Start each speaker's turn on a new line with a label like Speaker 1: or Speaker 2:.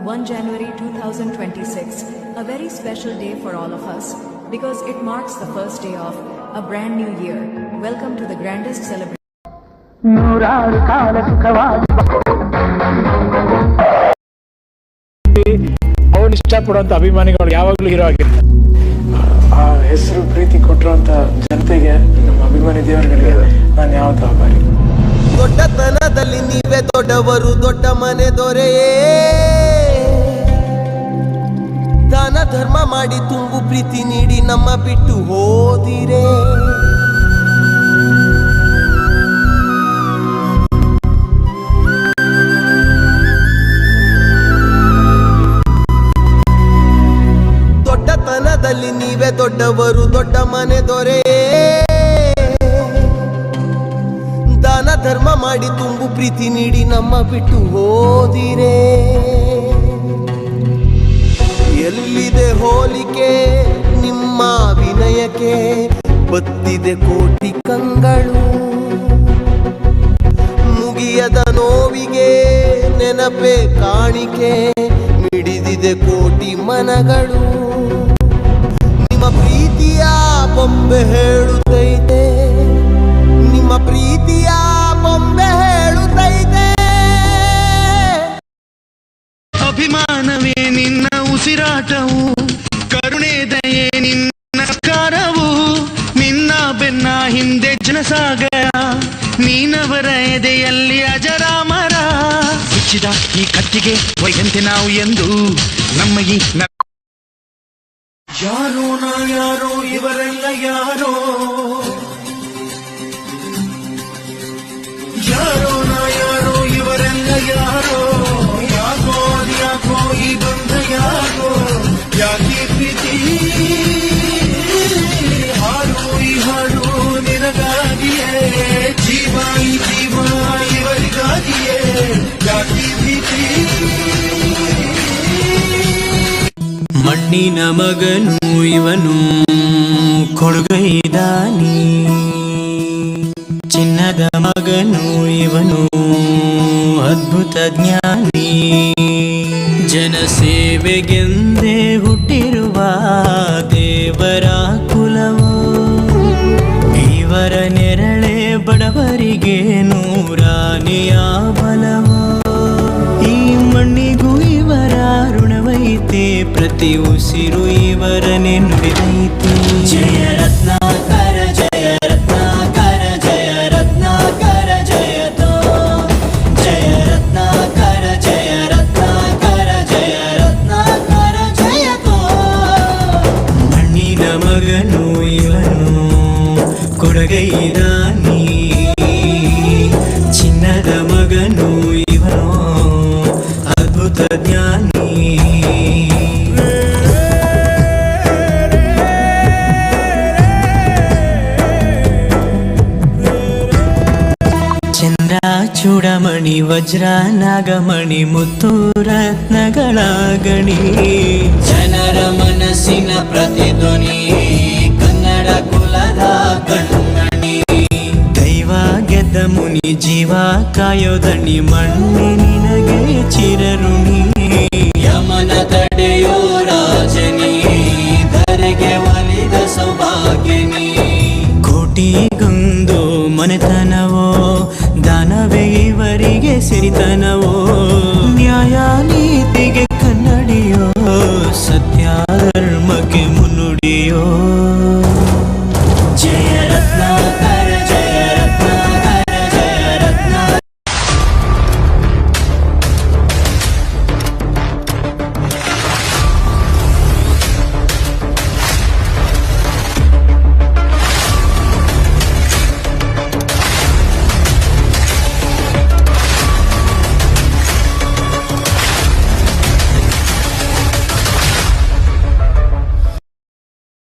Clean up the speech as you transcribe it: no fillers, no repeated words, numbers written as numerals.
Speaker 1: 1 January 2026, a very special day for all of us because it marks the first day of a brand new year. Welcome to the grandest celebration.
Speaker 2: ಅವ್ರು ಇಷ್ಟಪಡುವಂತ ಅಭಿಮಾನಿಗಳು ಯಾವಾಗಲೂ hero ಆಗಿರ್ತಾರೆ.
Speaker 3: ಆ ಹೆಸರು ಪ್ರೀತಿ ಕೊಟ್ಟಿರುವಂತ ಜನತೆಗೆ, ನಮ್ಮ ಅಭಿಮಾನಿ ದೇವರುಗಳಿಗೆ ನಾನು ಯಾವತ್ತೂ ಆಭಾರಿ.
Speaker 4: ದೊಡ್ಡತನದಲ್ಲಿ ನೀವೇ ದೊಡ್ಡವರು, ದೊಡ್ಡ ಮನೆ ದೊರೆಯೇ. ದಾನ ಧರ್ಮ ಮಾಡಿ ತುಂಬು ಪ್ರೀತಿ ನೀಡಿ ನಮ್ಮ ಬಿಟ್ಟು ಹೋದಿರೇ. ದೊಡ್ಡತನದಲ್ಲಿ ನೀವೇ ದೊಡ್ಡವರು, ದೊಡ್ಡ ಮನೆ ದೊರೆಯೇ. ದಾನ ಧರ್ಮ ಮಾಡಿ ತುಂಬು ಪ್ರೀತಿ ನೀಡಿ ನಮ್ಮ ಬಿಟ್ಟು ಹೋದಿರೇ. ಎಲ್ಲಿದೆ ಹೋಲಿಕೆ ನಿಮ್ಮ ವಿನಯಕ್ಕೆ, ಬತ್ತಿದೆ ಕೋಟಿ ಕಂಗಳು. ಮುಗಿಯದ ನೋವಿಗೆ ನೆನಪೆ ಕಾಣಿಕೆ, ಮಿಡಿದಿದೆ ಕೋಟಿ ಮನಗಳು. ನಿಮ್ಮ ಪ್ರೀತಿಯ ಬೊಂಬೆ ಹೇಳುತ್ತೈತೆ, ನಿಮ್ಮ ಪ್ರೀತಿಯ ಬೊಂಬೆ ಹೇಳುತ್ತೈತೆ.
Speaker 5: ಅಭಿಮಾನವೇ ನಿನ್ನ ಉಸಿರಾಟವು, ಕರುಣೆ ದಯೆ ನಿನ್ನ ಸಕಾರವು. ನಿನ್ನ ಬೆನ್ನ ಹಿಂದೆ ಜನಸಾಗರ, ನೀನವರ ಎದೆಯಲ್ಲಿ ಅಜರಾಮರ. ಮುಚ್ಚಿದ ಈ ಕತ್ತಿಗೆ ಒಯ್ದಂತೆ ನಾವು ಎಂದು ನಮ್ಮ ಈ ಯಾರೋ ನಾ ಯಾರೋ ಇವರೆಲ್ಲ ಯಾರೋ, ಯಾರೋ ನಾ ಯಾರೋ ಇವರೆಲ್ಲ ಯಾರೋ. ಯಾಕೋ ಯಾಕೋ ಈ ಬಂಧ ಯಾಕೋ, ಯಾಕೆ ಪ್ರೀತಿ ಹಾಡು ಈ ಹಾಡು ನಿನಗಾಗಿಯೇ. ಜೀವ ಈ ಜೀವ ಇವರಿಗಾಗಿಯೇ, ಯಾಕೆ ಪ್ರೀತಿ.
Speaker 6: ಮಣ್ಣಿನ ಮಗನು ಇವನು ಕೊಡುಗೈದಾನಿ, ಚಿನ್ನದ ಮಗನು ಇವನು ಅದ್ಭುತ ಜ್ಞಾನಿ. ಜನಸೇವೆಗೆಂದೇ ಹುಟ್ಟಿರುವ ದೇವರ ಕುಲವು, ಇವರ ನೆರಳೆ ಬಡವರಿಗೆ ನೂರಾನೆಯ ಬಲವು. ಈ ಮಣ್ಣಿಗೂ ಇವರ ಋಣವೈತೆ, ಪ್ರತಿ ಉಸಿರು ಇವರನೆ ನುಡಿದೈತೆ. ಜಯ ರತ್ನಾಕರ ಜಯ ರತ್ನಾಕರ ಜಯ ರತ್ನಾಕರ ಜಯತೋ, ಜಯ ರತ್ನಾಕರ ಜಯ ರತ್ನಾಕರ ಜಯ ರತ್ನಾಕರ ಜಯತೋ. ಮಣ್ಣಿನ ಮಗನು ಇವನು ಕೊಡಗೈದಾನಿ, ಚಿನ್ನದ ಮಗನು ಇವನು ಅದ್ಭುತ ಜ್ಞಾನಿ. ಚಂದ್ರ ಚೂಡಮಣಿ ವಜ್ರ ನಾಗಮಣಿ ಮುತ್ತು ರತ್ನಗಳ ಗಣಿ. ಜನರ ಮನಸ್ಸಿನ ಪ್ರತಿಧ್ವನಿ, ಕನ್ನಡ ಕುಲದ ಕಣ್ಮಣಿ. ದೈವ ಗೆದ್ದ ಮುನಿ ಜೀವ ಕಾಯೋದಣಿ, ಮಣ್ಣಿ ನಿನಗೆ ಚಿರಋಣಿ. ಯಮನ ತಡೆಯೋ ರಾಜನಿ, ಧರೆಗೆ ಒಲಿದ ಸೌಭಾಗ್ಯನಿ. ಕೋಟಿಗೊಂದು ಮನೆತನವೋ, ದಾನವೇ ಇವರಿಗೆ ಸಿರಿತನವೋ.